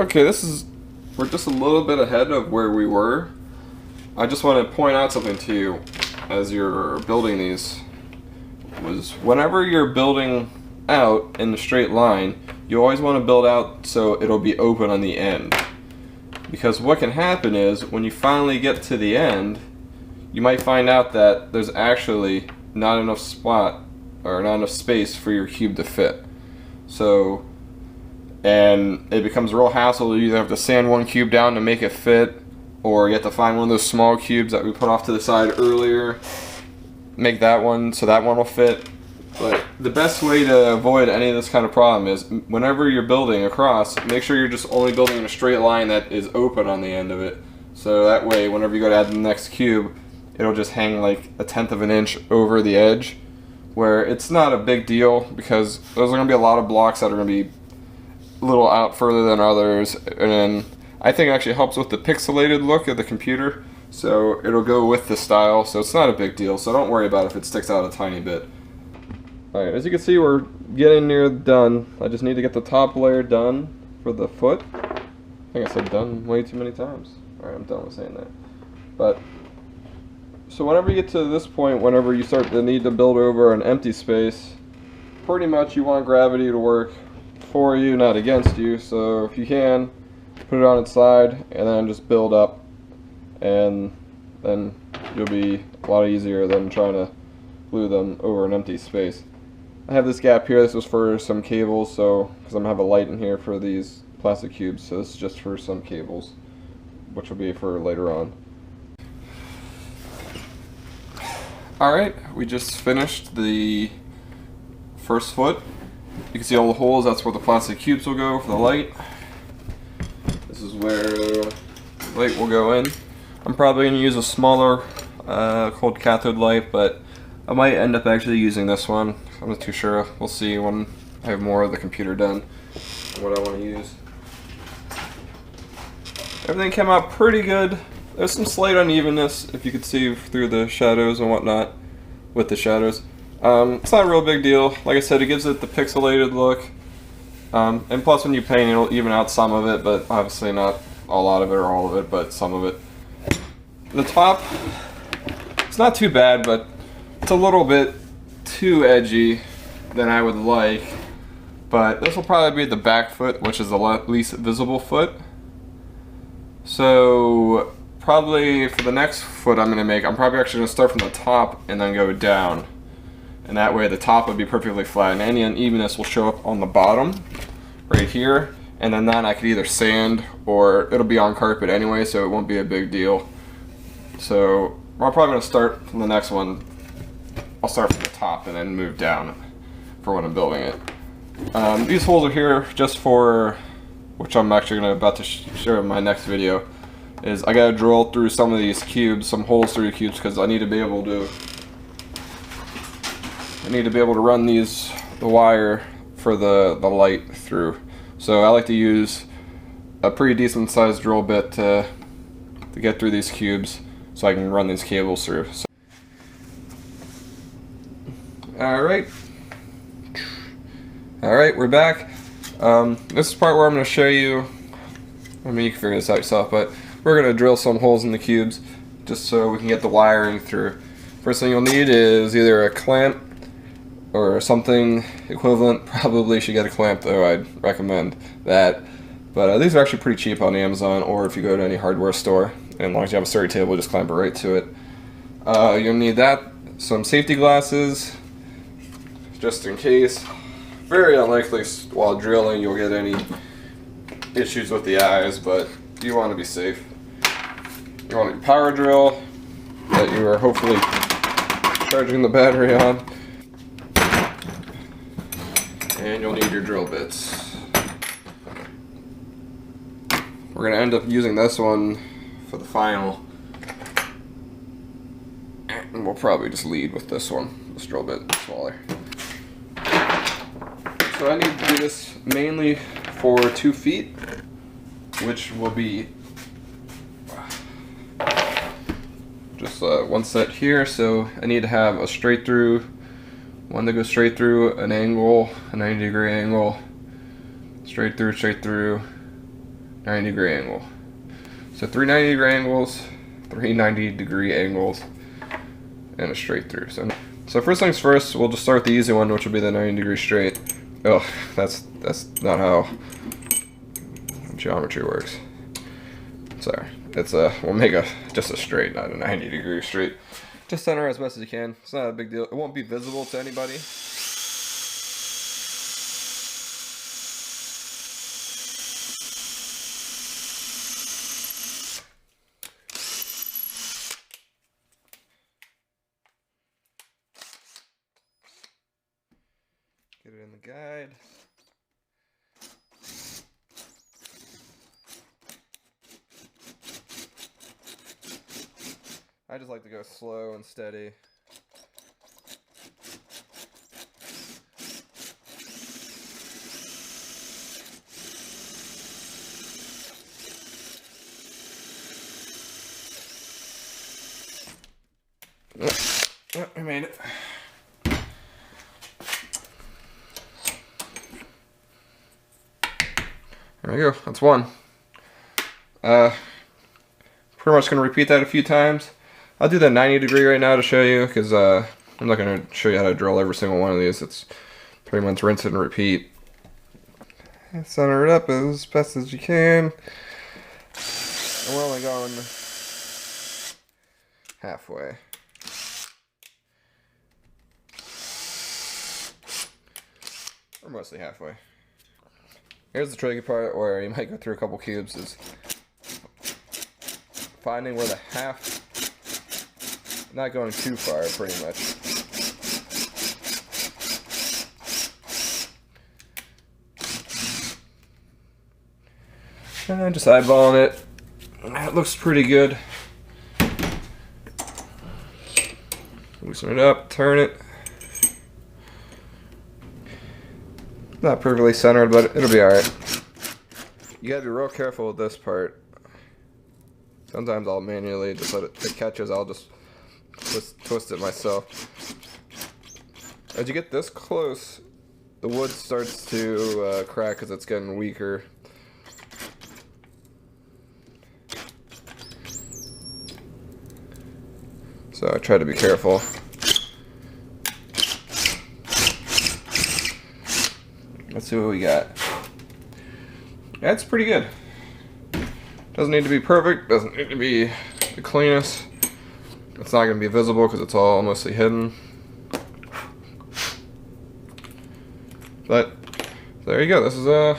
Okay, we're just a little bit ahead of where we were. I just want to point out something to you as you're building these. Was whenever you're building out in the straight line, you always want to build out so it'll be open on the end. Because what can happen is when you finally get to the end, you might find out that there's actually not enough spot or not enough space for your cube to fit. So, and it becomes a real hassle. You either have to sand one cube down to make it fit, or you have to find one of those small cubes that we put off to the side earlier, make that one so that one will fit. But the best way to avoid any of this kind of problem is whenever you're building across, make sure you're just only building in a straight line that is open on the end of it. So that way, whenever you go to add the next cube, it'll just hang like 1/10 of an inch over the edge, where it's not a big deal because there's going to be a lot of blocks that are going to be a little out further than others, and I think it actually helps with the pixelated look of the computer, so it'll go with the style, so it's not a big deal, so don't worry about if it sticks out a tiny bit. Alright, as you can see, we're getting near done. I just need to get the top layer done for the foot. I think I said done way too many times. Alright, I'm done with saying that. But so whenever you get to this point, whenever you start to need to build over an empty space, pretty much you want gravity to work for you, not against you. So if you can, put it on its side and then just build up, and then you'll be a lot easier than trying to glue them over an empty space. I have this gap here. This was for some cables, so because I'm gonna have a light in here for these plastic cubes, so this is just for some cables, which will be for later on. Alright, we just finished the first foot. You can see all the holes, that's where the plastic cubes will go for the light. This is where the light will go in. I'm probably going to use a smaller cold cathode light, but I might end up actually using this one. I'm not too sure. We'll see when I have more of the computer done and what I want to use. Everything came out pretty good. There's some slight unevenness, if you could see through the shadows and whatnot with the shadows. It's not a real big deal. Like I said, it gives it the pixelated look. And plus when you paint, it'll even out some of it, but obviously not a lot of it or all of it, but some of it. The top, it's not too bad, but it's a little bit too edgy than I would like. But this will probably be the back foot, which is the least visible foot. So probably for the next foot I'm going to make, I'm probably actually going to start from the top and then go down. And that way the top would be perfectly flat, and any unevenness will show up on the bottom right here, and then I could either sand or it'll be on carpet anyway, so it won't be a big deal. So I'm probably going to start from the next one. I'll start from the top and then move down for when I'm building it. These holes are here just for, which I'm actually about to show in my next video, is I got to drill through some of these cubes, some holes through the cubes, because I need to be able to run the wire for the light through. So I like to use a pretty decent sized drill bit to get through these cubes so I can run these cables through. So, Alright, we're back. This is the part where I'm going to show you, I mean you can figure this out yourself, but we're going to drill some holes in the cubes just so we can get the wiring through. First thing you'll need is either a clamp or something equivalent. Probably should get a clamp though, I'd recommend that. But these are actually pretty cheap on Amazon, or if you go to any hardware store, and as long as you have a sturdy table, just clamp it right to it. You'll need that, some safety glasses, just in case. Very unlikely while drilling you'll get any issues with the eyes, but you want to be safe. You want your power drill that you are hopefully charging the battery on. And you'll need your drill bits. We're going to end up using this one for the final. And we'll probably just lead with this one, this drill bit smaller. So I need to do this mainly for 2 feet, which will be just one set here. So I need to have a straight through, one that goes straight through, an angle, a 90-degree angle, straight through, 90-degree angle. So 3 90-degree angles, 3 90-degree angles, and a straight through. So first things first, we'll just start with the easy one, which will be the 90-degree straight. Oh, that's not how geometry works. Sorry, we'll make just a straight, not a 90-degree straight. Just center as best as you can. It's not a big deal. It won't be visible to anybody. Get it in the guide. I just like to go slow and steady. Yep, I made it. There we go, that's one. Pretty much gonna repeat that a few times. I'll do the 90-degree right now to show you, because I'm not gonna show you how to drill every single one of these. It's pretty much rinse it and repeat. Center it up as best as you can. And we're only going halfway. Or mostly halfway. Here's the tricky part where you might go through a couple cubes, is finding where the half, not going too far pretty much. And just eyeballing it. That looks pretty good. Loosen it up, turn it. Not perfectly centered, but it'll be alright. You gotta be real careful with this part. Sometimes I'll manually just let it catches, I'll just twist it myself. As you get this close, the wood starts to crack because it's getting weaker. So I try to be careful. Let's see what we got. That's pretty good. Doesn't need to be perfect, doesn't need to be the cleanest. It's not going to be visible because it's all mostly hidden. But there you go, this is a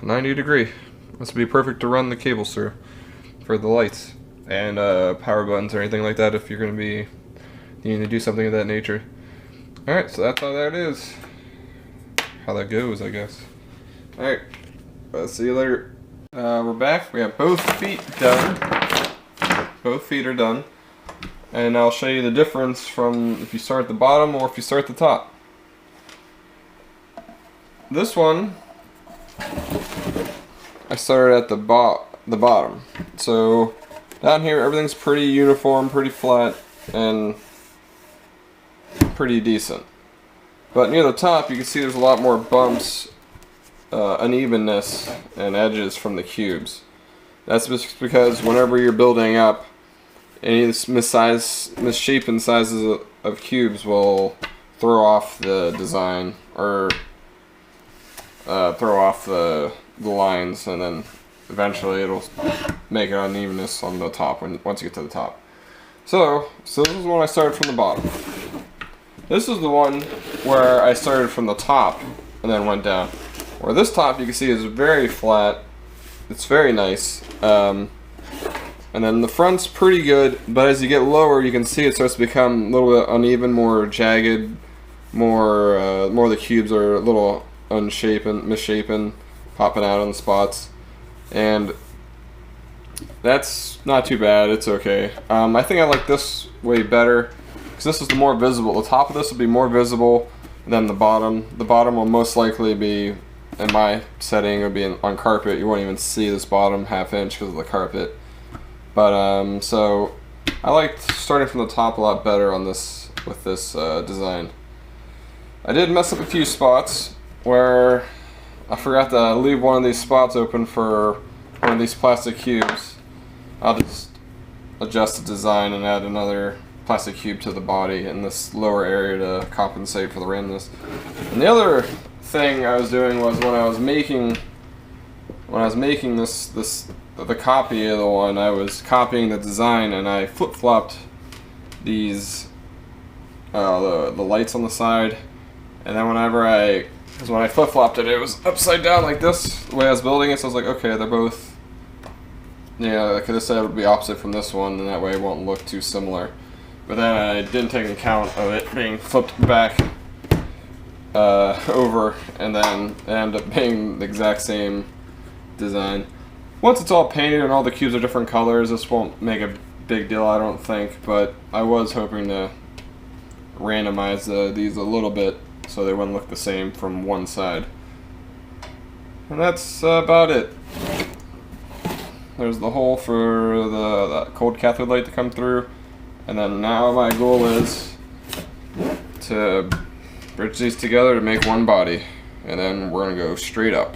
90-degree. This would be perfect to run the cables through for the lights and power buttons or anything like that if you're going to be needing to do something of that nature. Alright, so that's how that is. How that goes, I guess. Alright, see you later. We're back. We have both feet done. Both feet are done. And I'll show you the difference from if you start at the bottom or if you start at the top. This one, I started at the bottom. So down here, everything's pretty uniform, pretty flat, and pretty decent. But near the top, you can see there's a lot more bumps, unevenness, and edges from the cubes. That's just because whenever you're building up, any misshapen sizes of cubes will throw off the design, or throw off the lines, and then eventually it'll make an unevenness on the top once you get to the top. So this is when I started from the bottom. This is the one where I started from the top and then went down. Where this top, you can see, is very flat. It's very nice. And then the front's pretty good, but as you get lower, you can see it starts to become a little bit uneven, more jagged, more of the cubes are a little misshapen, popping out on the spots. And that's not too bad, it's okay. I think I like this way better, because this is the more visible. The top of this will be more visible than the bottom. The bottom will most likely be, in my setting, it would be on carpet. You won't even see this bottom ½ inch because of the carpet. But so I liked starting from the top a lot better on this with this design. I did mess up a few spots where I forgot to leave one of these spots open for one of these plastic cubes, I'll just adjust the design and add another plastic cube to the body in this lower area to compensate for the randomness. And the other thing I was doing was when I was making the copy of the one, I was copying the design and I flip-flopped these the lights on the side, and then when I flip-flopped it, it was upside down like this, the way I was building it, so I was like, okay, they're both, yeah, like this side would be opposite from this one, and that way it won't look too similar. But then I didn't take account of it being flipped back over, and then it ended up being the exact same design. Once it's all painted and all the cubes are different colors, this won't make a big deal, I don't think, but I was hoping to randomize these a little bit so they wouldn't look the same from one side. And that's about it. There's the hole for the cold cathode light to come through, and then now my goal is to bridge these together to make one body, and then we're gonna go straight up.